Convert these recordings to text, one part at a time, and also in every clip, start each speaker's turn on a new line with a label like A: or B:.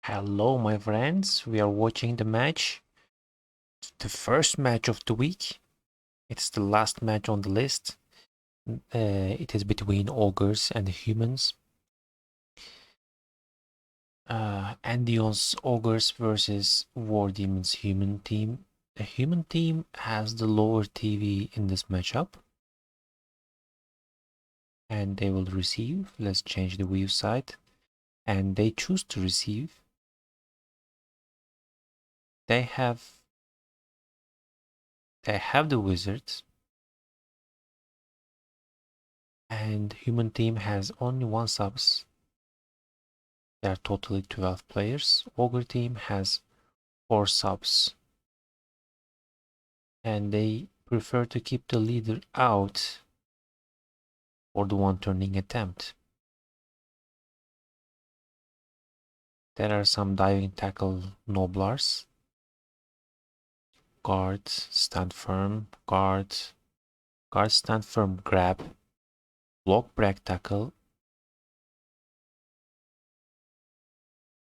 A: Hello, my friends. We are watching the match, the first match of the week. It's the last match on the list. It is between Ogres and humans. Andion's Ogres versus Wardemon's human team. The human team has the lower TV in this matchup. And they will receive. Let's change the view side. And they choose to receive. They have the wizards. And human team has only one subs. There are totally 12 players. Ogre team has 4 subs. And they prefer to keep the leader out for the one turning attempt. There are some diving tackle noblars. Guard, stand firm, guard, stand firm, grab, block, break tackle,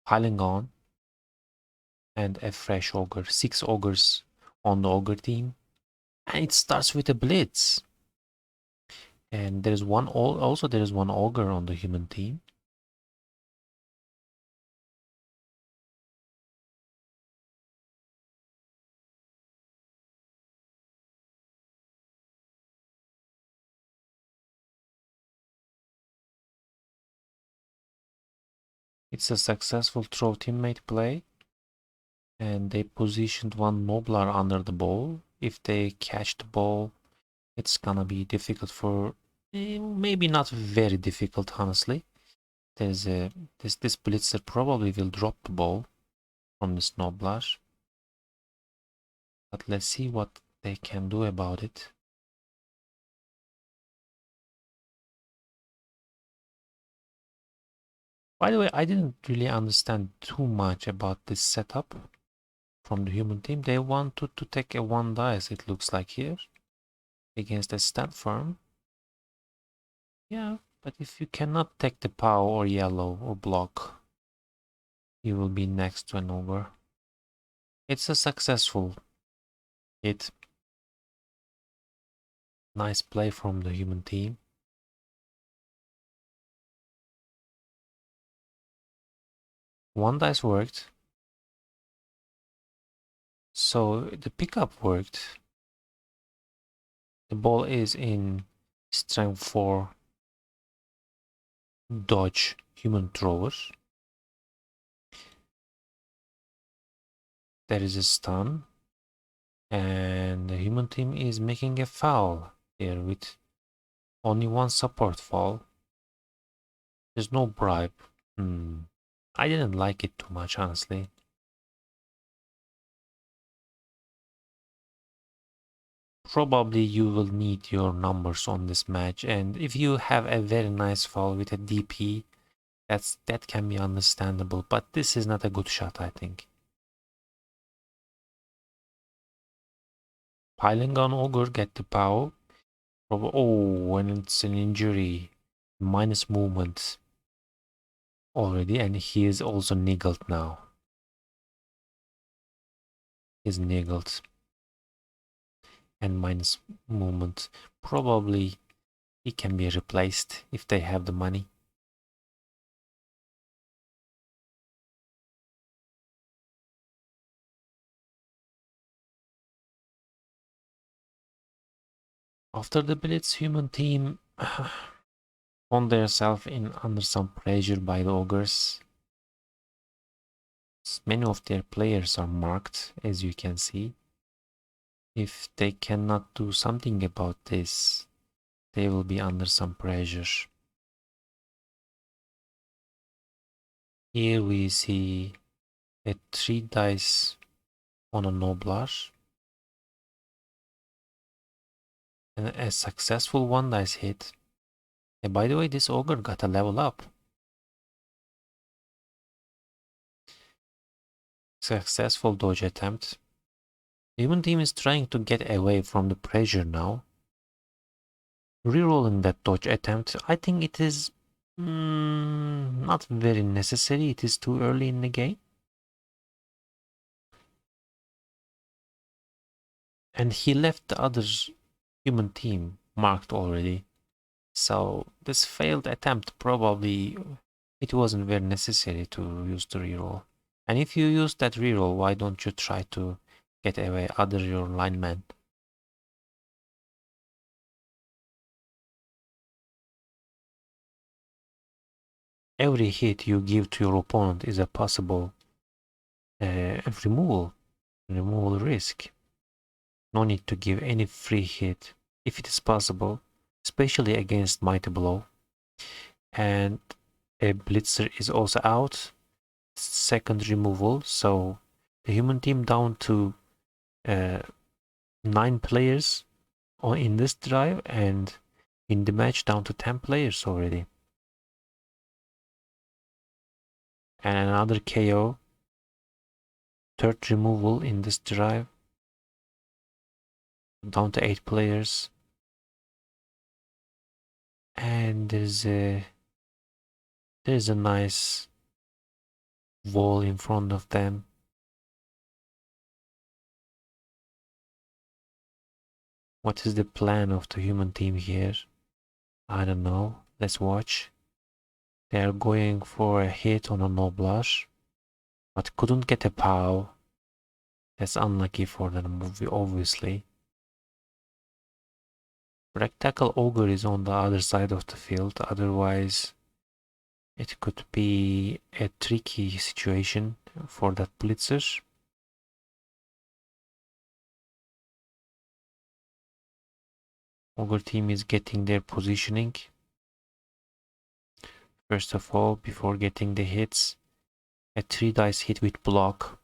A: piling on, and a fresh ogre. 6 ogres on the ogre team. And it starts with a blitz. And there's one ogre on the human team. It's a successful throw teammate play. And they positioned one noblar under the ball. If they catch the ball, it's gonna be difficult for maybe not very difficult, honestly. There's this blitzer probably will drop the ball from this noblar. But let's see what they can do about it. By the way, I didn't really understand too much about this setup from the human team. They wanted to take a 1 dice, it looks like here, against a stand firm. Yeah, but if you cannot take the POW or yellow or block, you will be next to an ogre. It's a successful hit. Nice play from the human team. One dice worked. So the pickup worked. The ball is in strength 4 dodge human throwers. There is a stun. And the human team is making a foul here with only one support foul. There's no bribe. I didn't like it too much, honestly. Probably you will need your numbers on this match, and if you have a very nice foul with a DP, that can be understandable, but this is not a good shot, I think. Piling on Ogre, get the POW. Oh, when it's an injury, minus movement already, and he is also niggled now. He's niggled. And minus movement. Probably he can be replaced if they have the money. After the blitz, human team found themselves under some pressure by the ogres. Many of their players are marked, as you can see. If they cannot do something about this, they will be under some pressure. Here we see a 3 dice on a noblar. And a successful 1 dice hit. And by the way, this ogre got a level up. Successful dodge attempt. The human team is trying to get away from the pressure now. Rerolling that dodge attempt, I think it is not very necessary. It is too early in the game. And he left the other human team marked already. So this failed attempt, probably it wasn't very necessary to use the reroll. And if you use that reroll, why don't you try to get away other your linemen? Every hit you give to your opponent is a possible removal risk. No need to give any free hit if it is possible, especially against Mighty Blow. And a Blitzer is also out. Second removal, so the human team down to 9 players in this drive, and in the match down to 10 players already. And another KO. Third removal in this drive. Down to 8 players. And there's a nice wall in front of them. What is the plan of the human team here? I don't know. Let's watch. They are going for a hit on a no blush, but couldn't get a POW. That's unlucky for the movie, obviously. Rectangle Ogre is on the other side of the field, otherwise it could be a tricky situation for that Blitzer. Ogre team is getting their positioning. First of all, before getting the hits, a 3 dice hit with block.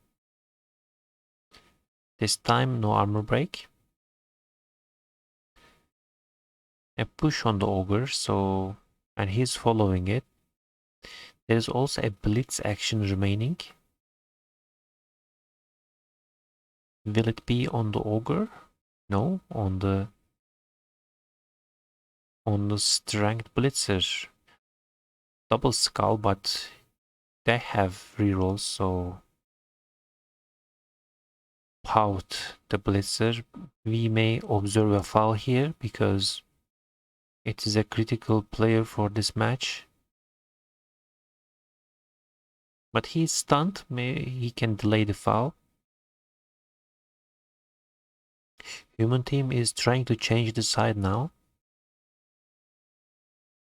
A: This time no armor break. A push on the Ogre, and he's following it. There is also a blitz action remaining. Will it be on the Ogre? No, on the strength blitzer. Double skull, but they have rerolls, so pout the blitzer. We may observe a foul here because it is a critical player for this match. But he's stunned, maybe he can delay the foul. Human team is trying to change the side now.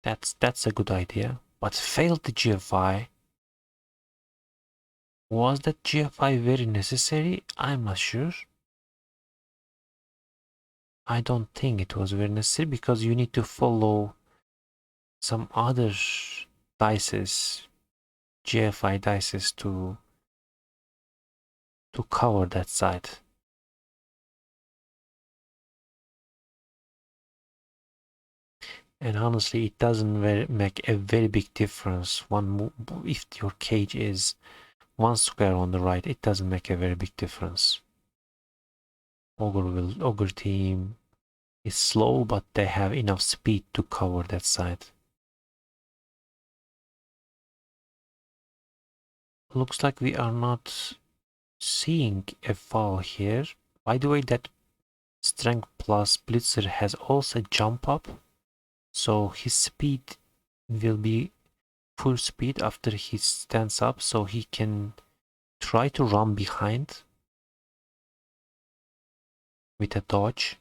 A: That's a good idea, but failed the GFI. Was that GFI very necessary? I'm not sure. I don't think it was very necessary because you need to follow some other dices, GFI dices to cover that side. And honestly, it doesn't make a very big difference. If your cage is 1 square on the right, it doesn't make a very big difference. Ogre team is slow, but they have enough speed to cover that side. Looks like we are not seeing a foul here. By the way, that strength plus blitzer has also jump up, so his speed will be full speed after he stands up, so he can try to run behind with a dodge.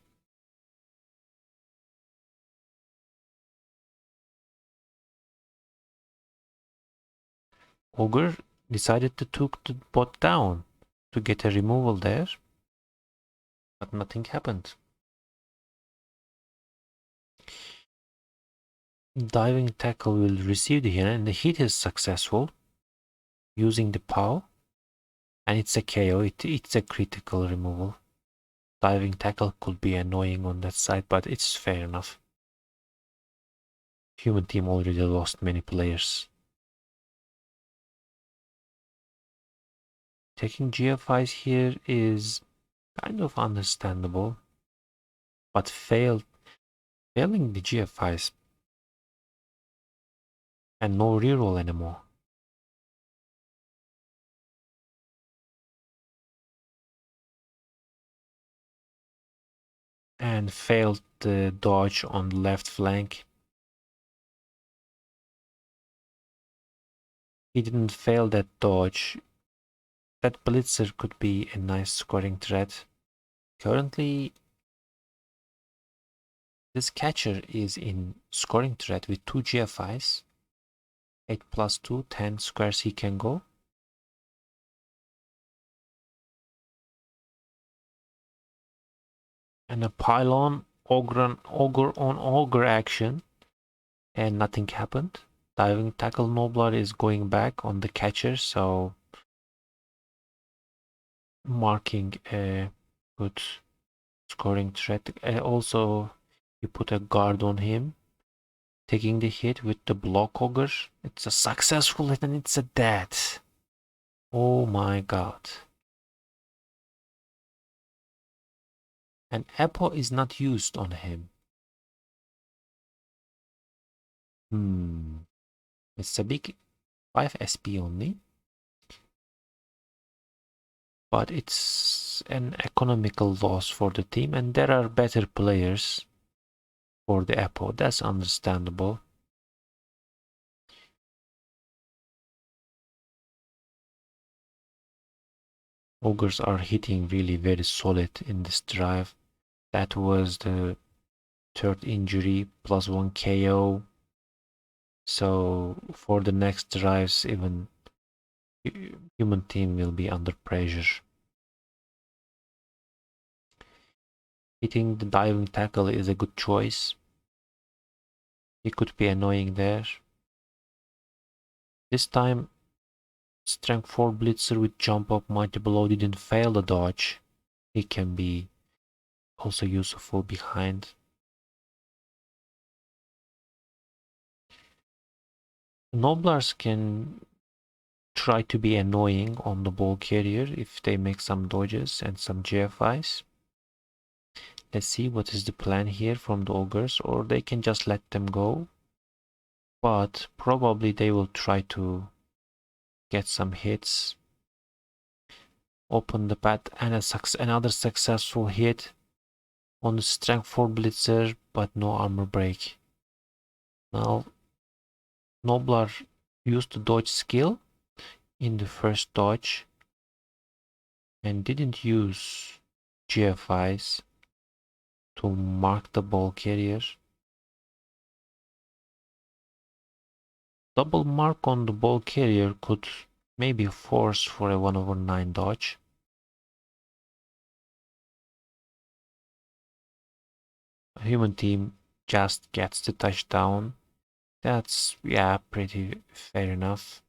A: Ogre decided to take the bot down to get a removal there, but nothing happened. Diving tackle will receive the hit, and the hit is successful using the POW, and it's a KO. It's a critical removal. Diving tackle could be annoying on that side, but it's fair enough. Human team already lost many players. Taking GFIs here is kind of understandable, but failing the GFIs and no reroll anymore. and failed the dodge on the left flank. He didn't fail that dodge. That blitzer could be a nice scoring threat. Currently, this catcher is in scoring threat with 2 GFIs. 8 plus 2, 10 squares he can go. And a pylon, ogre on ogre action, and nothing happened. Diving tackle Nobler is going back on the catcher, so marking a good scoring threat. Also, you put a guard on him, taking the hit with the block ogre. It's a successful hit and it's a dead. Oh my god. And Apo is not used on him. It's a big 5 SP only. But it's an economical loss for the team, and there are better players for the Apo. That's understandable. Ogres are hitting really very solid in this drive. That was the third injury plus 1 KO. So for the next drives, even human team will be under pressure. Hitting the diving tackle is a good choice. He could be annoying there. This time, Strength 4 Blitzer with jump up mighty blow didn't fail the dodge. He can be also useful behind. Noblars can try to be annoying on the ball carrier if they make some dodges and some GFIs. Let's see what is the plan here from the Ogres, or they can just let them go. But probably they will try to get some hits. Open the path and another successful hit on the Strength 4 Blitzer, but no armor break. Now, Noblar used the dodge skill in the first dodge and didn't use GFIs to mark the ball carrier. Double mark on the ball carrier could maybe force for a 1/9 dodge. A human team just gets the touchdown. That's, yeah, pretty fair enough.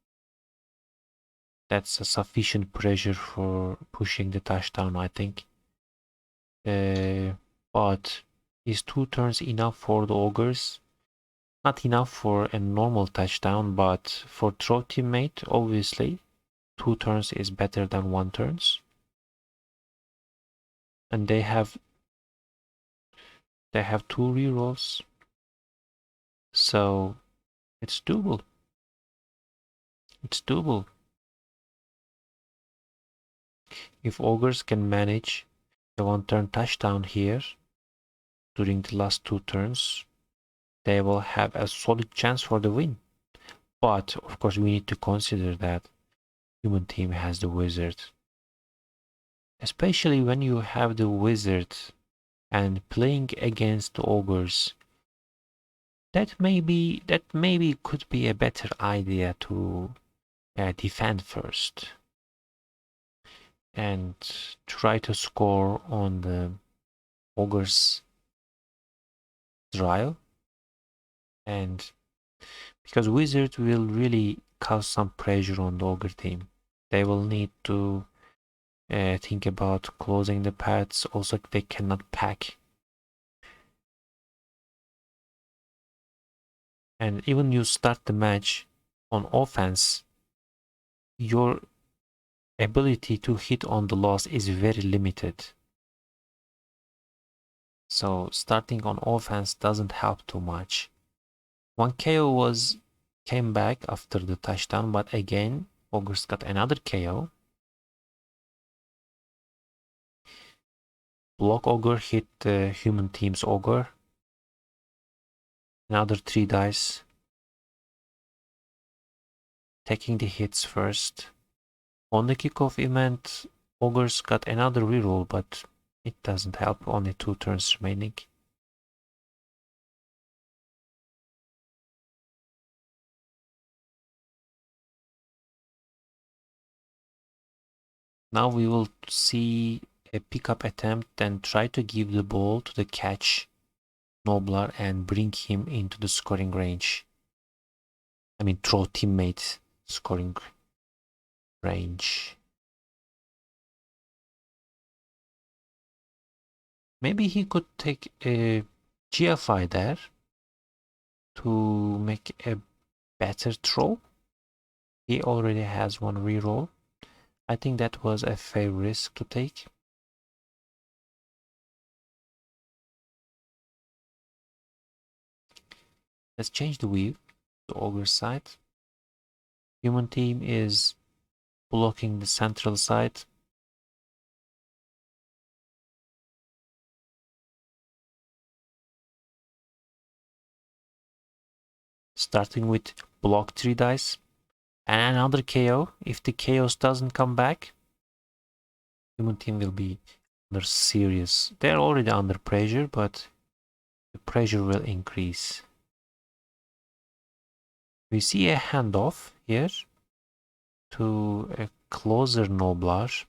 A: That's a sufficient pressure for pushing the touchdown, I think. But is 2 turns enough for the Ogres? Not enough for a normal touchdown, but for throw teammate, obviously, 2 turns is better than 1 turns. And they have 2 rerolls, so it's doable. It's doable. If Ogres can manage a 1-turn touchdown here during the last 2 turns, they will have a solid chance for the win. But of course, we need to consider that human team has the wizard. Especially when you have the wizard and playing against the ogres, that maybe could be a better idea to defend first and try to score on the ogres drive, and because wizard will really cause some pressure on the ogre team. They will need to think about closing the paths. Also, they cannot pack. And even you start the match on offense, your ability to hit on the loss is very limited. So starting on offense doesn't help too much. 1 KO came back after the touchdown, but again, Ogres got another KO. Block Ogre hit the human team's Ogre. Another 3 dice. Taking the hits first. On the kickoff event, Ogres got another reroll, but it doesn't help. Only 2 turns remaining. Now we will see a pickup attempt and try to give the ball to the catch Noblar and bring him into the scoring range. I mean, throw teammate scoring range. Maybe he could take a GFI there to make a better throw. He already has one reroll. I think that was a fair risk to take. Let's change the view to Ogre side. Human team is blocking the central side. Starting with block 3 dice and another KO. If the chaos doesn't come back, human team will be under serious. They're already under pressure, but the pressure will increase. We see a handoff here to a closer Noblar.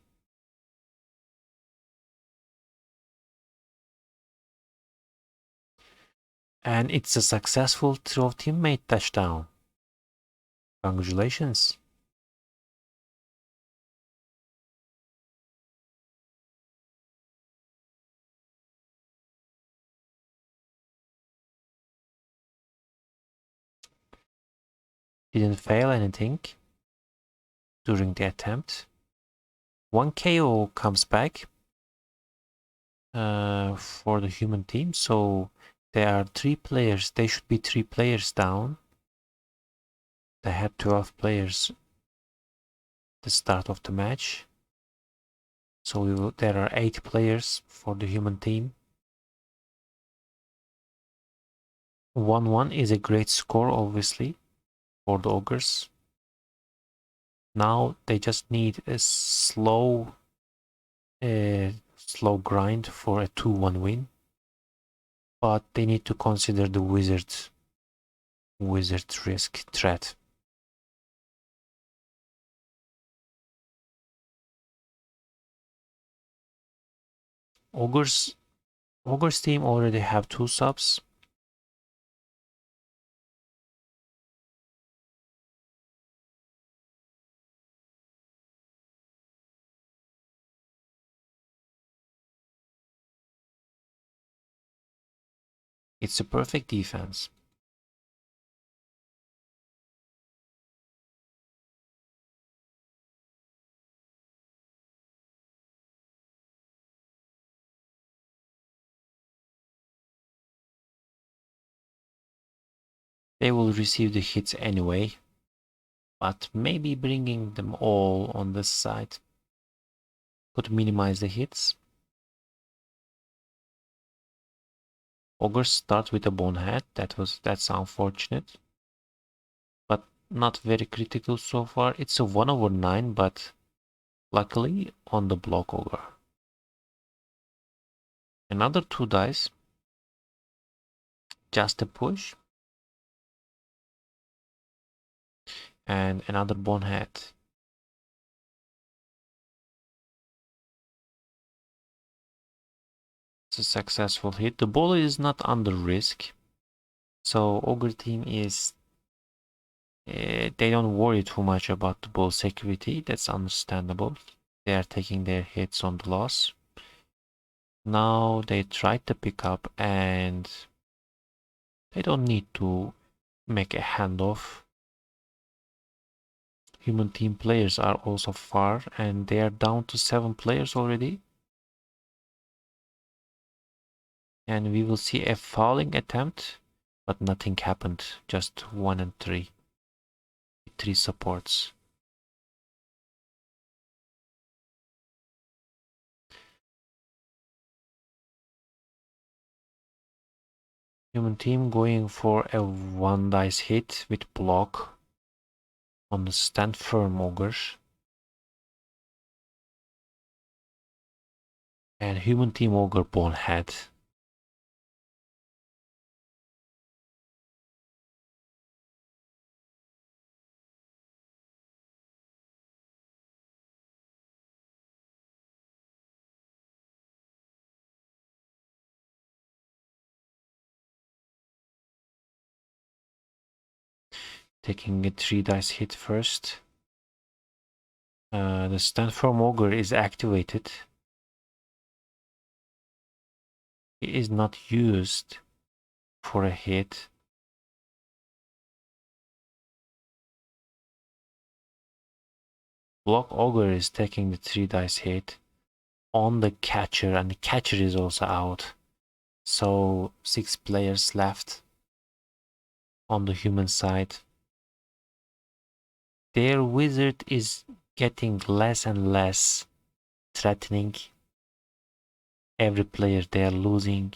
A: And it's a successful throw teammate touchdown. Congratulations. Didn't fail anything during the attempt. 1 KO comes back for the human team. So there are 3 players. They should be 3 players down. They had 12 players at the start of the match. So there are 8 players for the human team. 1-1 is a great score, obviously, for the Ogres. Now they just need a slow grind for a 2-1 win. But they need to consider the wizard risk threat. Ogres team already have 2 subs. It's a perfect defense. They will receive the hits anyway, but maybe bringing them all on this side could minimize the hits. Ogres start with a bonehead. That's unfortunate, but not very critical so far. It's a 1/9, but luckily on the block Ogre. Another 2 dice. Just a push. And another bonehead. It's a successful hit. The ball is not under risk. So Ogre team is they don't worry too much about the ball security. That's understandable. They are taking their hits on the loss. Now they tried to pick up and they don't need to make a handoff. Human team players are also far and they are down to 7 players already. And we will see a fouling attempt, but nothing happened. Just 1 and 3. 3 supports. Human team going for a 1 dice hit with block on the stand firm ogre. And human team ogre bonehead. Taking a 3 dice hit first. The stand firm ogre is activated. It is not used for a hit. Block ogre is taking the 3 dice hit on the catcher, and the catcher is also out. So 6 players left on the human side. Their wizard is getting less and less threatening. Every player they are losing.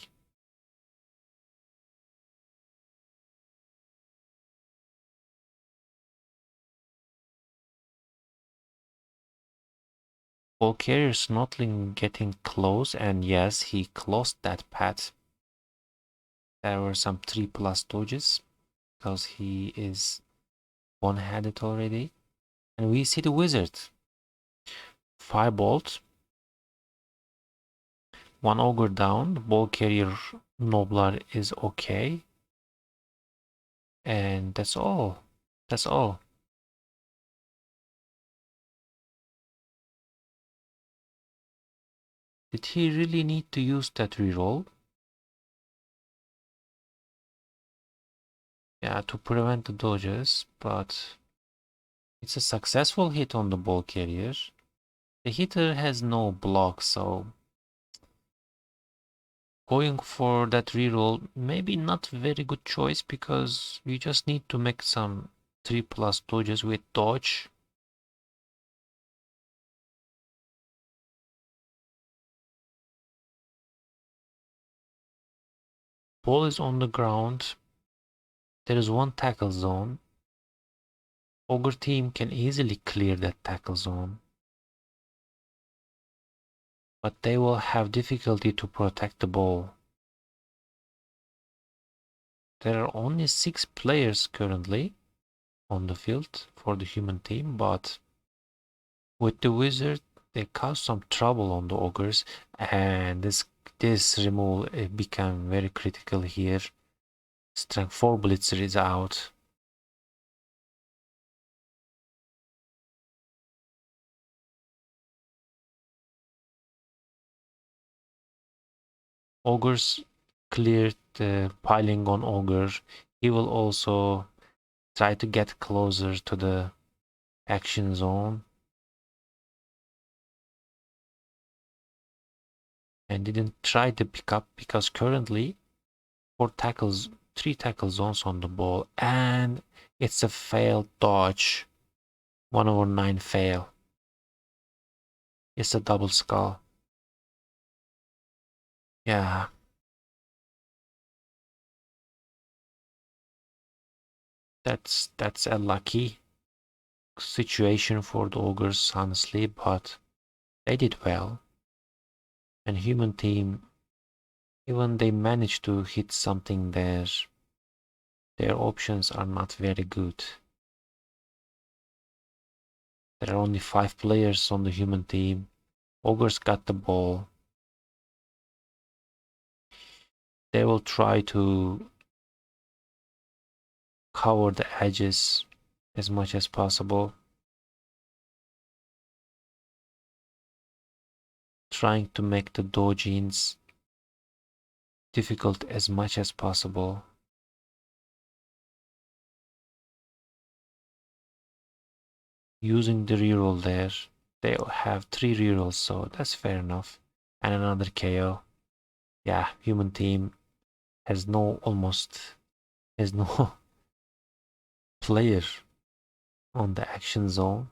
A: Ball carrier Snotling getting close, and yes, he closed that path. There were some 3+ dodges because he is one-handed already. And we see the wizard. Firebolt. One ogre down. The ball carrier Noblar is okay. And that's all. That's all. Did he really need to use that reroll? Yeah, to prevent the dodges, but it's a successful hit on the ball carrier. The hitter has no block, so going for that reroll maybe not very good choice, because you just need to make some 3+ dodges with dodge. Ball is on the ground. There is one tackle zone. Ogre team can easily clear that tackle zone, but they will have difficulty to protect the ball. There are only 6 players currently on the field for the human team, but with the wizard they cause some trouble on the ogres, and this removal became very critical here. Strength 4 blitzer is out. Ogres cleared the piling on ogre. He will also try to get closer to the action zone, and didn't try to pick up because currently 3 tackle zones on the ball, and it's a failed dodge. 1/9 fail. It's a double skull. Yeah. That's a lucky situation for the ogres, honestly, but they did well. And human team, even they managed to hit something there, their options are not very good. There are only 5 players on the human team. Ogres got the ball. They will try to cover the edges as much as possible, trying to make the dodgings difficult as much as possible. Using the reroll there. They have 3 rerolls, so that's fair enough. And another KO. Yeah, human team has no player on the action zone.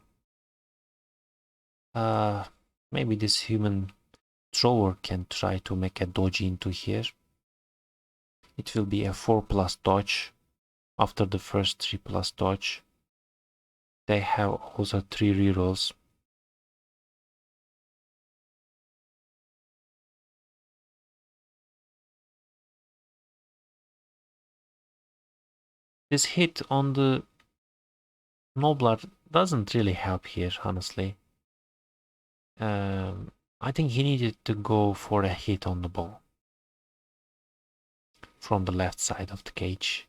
A: Maybe this human thrower can try to make a dodge into here. It will be a 4+ dodge after the first 3+ dodge. They have also 3 rerolls. This hit on the Nobler doesn't really help here, honestly. I think he needed to go for a hit on the ball from the left side of the cage.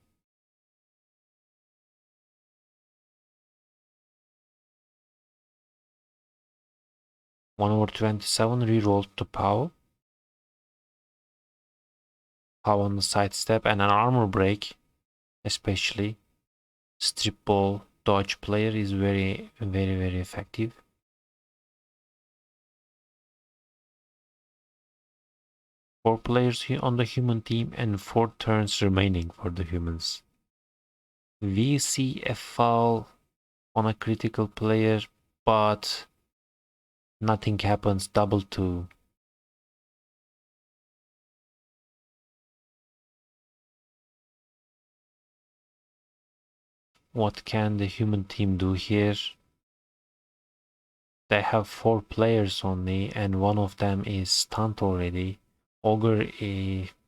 A: (1/27) rerolled to Pow. Pow on the sidestep and an armor break, especially. Strip ball dodge player is very effective. Four players on the human team and 4 turns remaining for the humans. We see a foul on a critical player, but nothing happens. Double 2. What can the human team do here? They have 4 players only, and one of them is stunned already. Ogre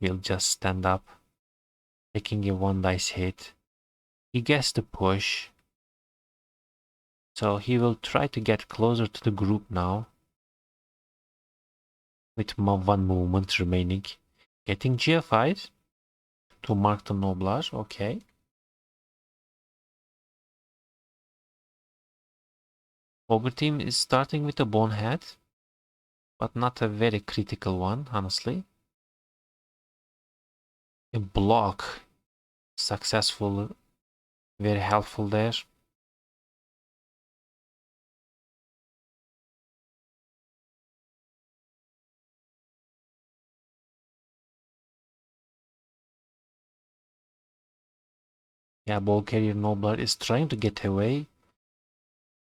A: will just stand up, taking a 1 dice hit. He gets the push, so he will try to get closer to the group now, with 1 movement remaining. Getting GFI'd to mark the Noblar, okay. Ogre team is starting with a bonehead, but not a very critical one, honestly. A block, successful, very helpful there. Yeah, ball carrier Noblar is trying to get away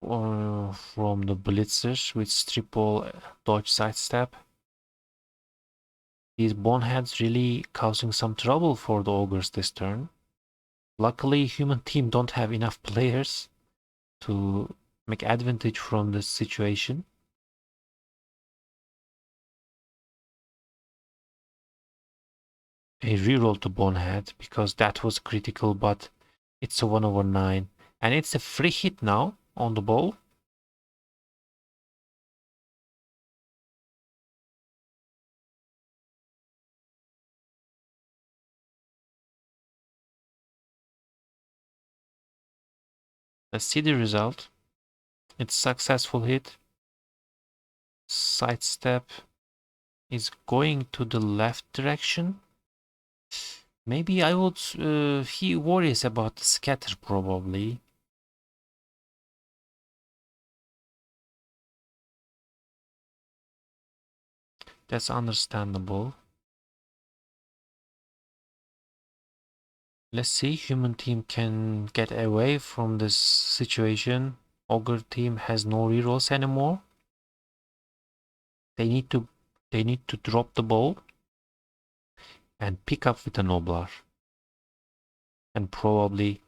A: from the blitzers with strip ball dodge sidestep. These boneheads really causing some trouble for the Ogres this turn. Luckily, human team don't have enough players to make advantage from this situation. A reroll to bonehead because that was critical, but it's a 1/9 and it's a free hit now on the ball. Let's see the result. It's successful hit. Sidestep is going to the left direction. Maybe I would... he worries about the scatter probably. That's understandable. Let's see, human team can get away from this situation. Ogre team has no rerolls anymore. They need to drop the ball and pick up with a Noblar. And probably,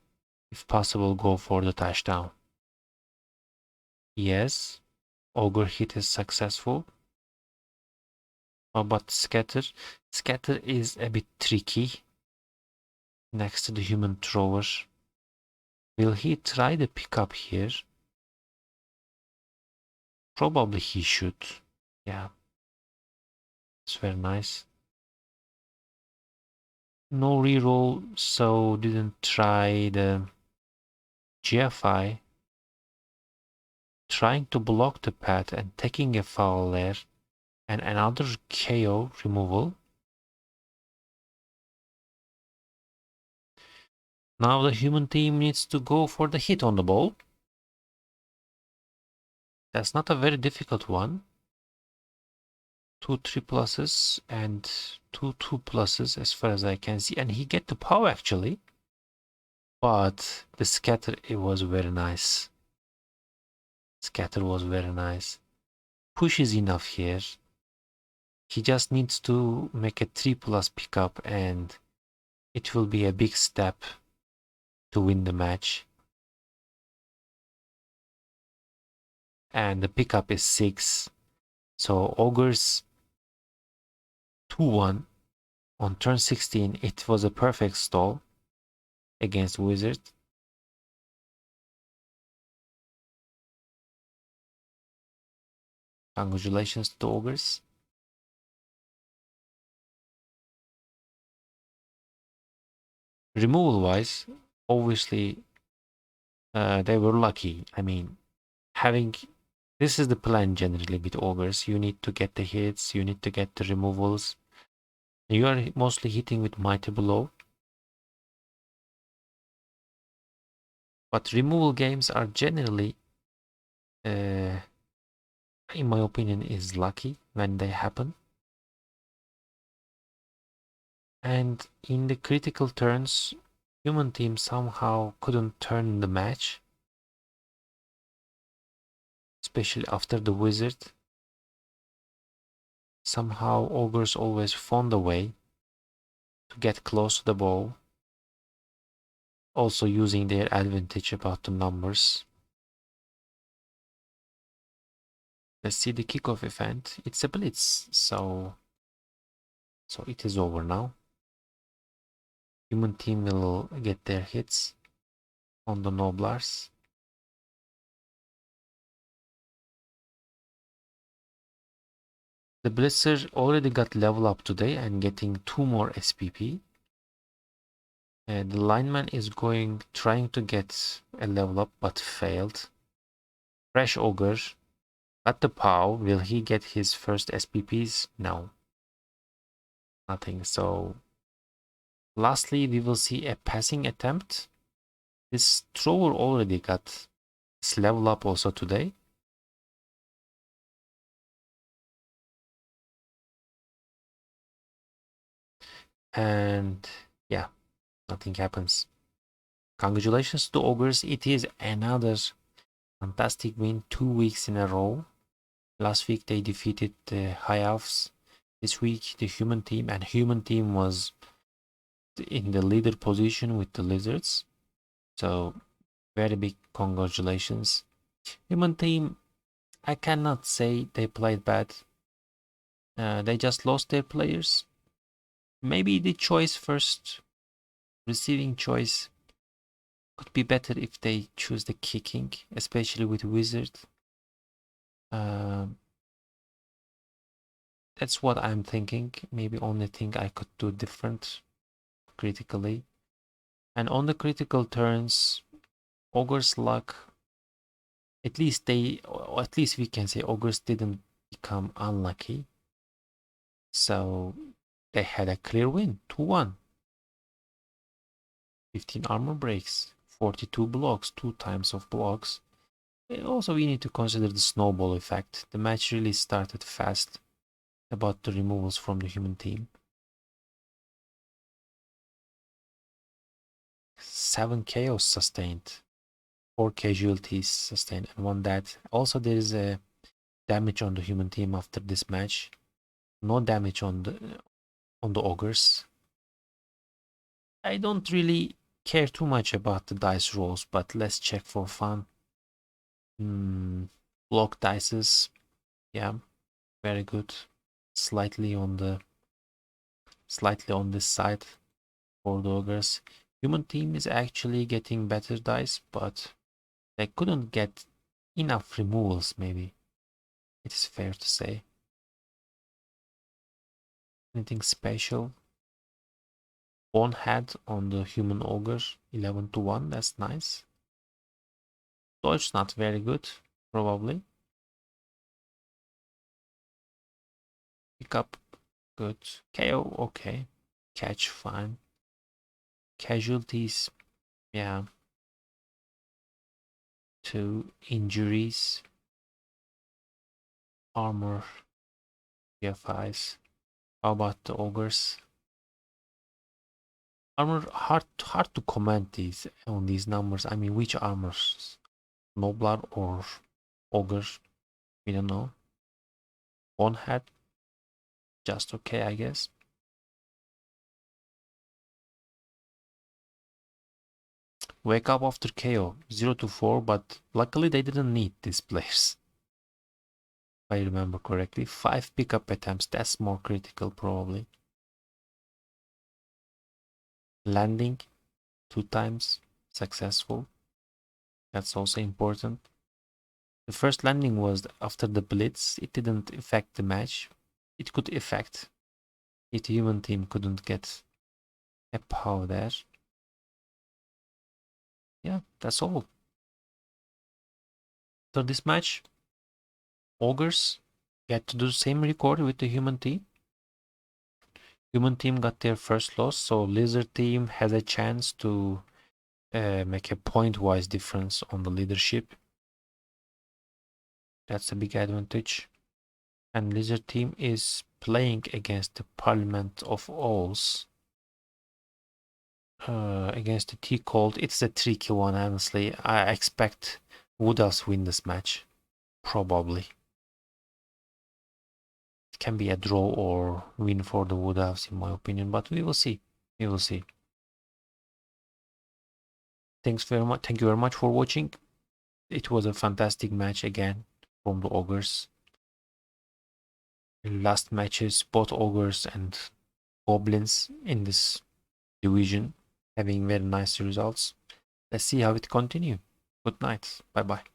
A: if possible, go for the touchdown. Yes, Ogre hit is successful. But Scatter is a bit tricky next to the human thrower. Will he try the pickup here? Probably he should. Yeah. It's very nice. No reroll, so didn't try the GFI. Trying to block the path and taking a foul there. And another KO removal. Now the human team needs to go for the hit on the ball. That's not a very difficult one. 2 3+ and 2 2+ as far as I can see. And he get the power actually. But the scatter, it was very nice. Scatter was very nice. Push is enough here. He just needs to make a 3+ pickup and it will be a big step to win the match. And the pickup is 6. So Ogres 2-1 on turn 16. It was a perfect stall against Wizard. Congratulations to Ogres. Removal wise, obviously they were lucky. I mean, this is the plan generally with Ogres. You need to get the hits, you need to get the removals. You are mostly hitting with Mighty Blow. But removal games are generally, in my opinion, is lucky when they happen. And in the critical turns, human team somehow couldn't turn the match. Especially after the Wizard. Somehow Ogres always found a way to get close to the ball. Also using their advantage about the numbers. Let's see the kickoff event. It's a blitz, so it is over now. Human team will get their hits on the Noblars. The Blitzer already got level up today and getting 2 more SPP. And the lineman is trying to get a level up but failed. Fresh Ogre got the POW. Will he get his first SPPs? No. Nothing. So lastly, we will see a passing attempt. This thrower already got his level up also today. And yeah, nothing happens. Congratulations to Ogres. It is another fantastic win, 2 weeks in a row. Last week they defeated the High Elves. This week the human team, and human team was in the leader position with the Lizards. So very big congratulations. Human team, I cannot say they played bad. They just lost their players. Maybe the choice first, receiving choice, could be better if they choose the kicking, especially with Wizard. That's what I'm thinking. Maybe only thing I could do different critically. And on the critical turns, Ogre's luck, at least we can say Ogres didn't become unlucky. So they had a clear win, 2-1. 15 armor breaks, 42 blocks, 2 times of blocks. And also we need to consider the snowball effect. The match really started fast about the removals from the human team. 7 chaos sustained, 4 casualties sustained, and 1 death. Also there is a damage on the human team after this match. No damage on the Ogres. I don't really care too much about the dice rolls, but let's check for fun. Block dices, yeah, very good. Slightly on this side for the Ogres. Human team is actually getting better dice, but they couldn't get enough removals, maybe. It is fair to say. Anything special? Bonehead on the human ogre, 11-1, that's nice. Dodge not very good, probably. Pick up, good. KO, okay. Catch, fine. Casualties, yeah. 2 injuries. Armor, PFIs. How about the ogres? Armor, hard to comment on these numbers. I mean, which armors? Noblar or ogre? We don't know. Bonehead, just okay, I guess. wake up after KO 0-4, but luckily they didn't need these players. If I remember correctly, 5 pickup attempts, that's more critical probably. Landing 2 times, successful. That's also important. The first landing was after the blitz. It didn't affect the match. It could affect if the human team couldn't get a POW there. Yeah, that's all. So this match, Ogres get to do the same record with the human team. Human team got their first loss, so Lizard team has a chance to make a point-wise difference on the leadership. That's a big advantage. And Lizard team is playing against the Parliament of Owls. Against the T-Cold. It's a tricky one, honestly. I expect Wood Elves win this match. Probably. It can be a draw or win for the Wood Elves in my opinion, but we will see. We will see. Thanks very much. Thank you very much for watching. It was a fantastic match again from the Ogres. Last matches, both Ogres and Goblins in this division having very nice results. Let's see how it continue. Good night. Bye bye.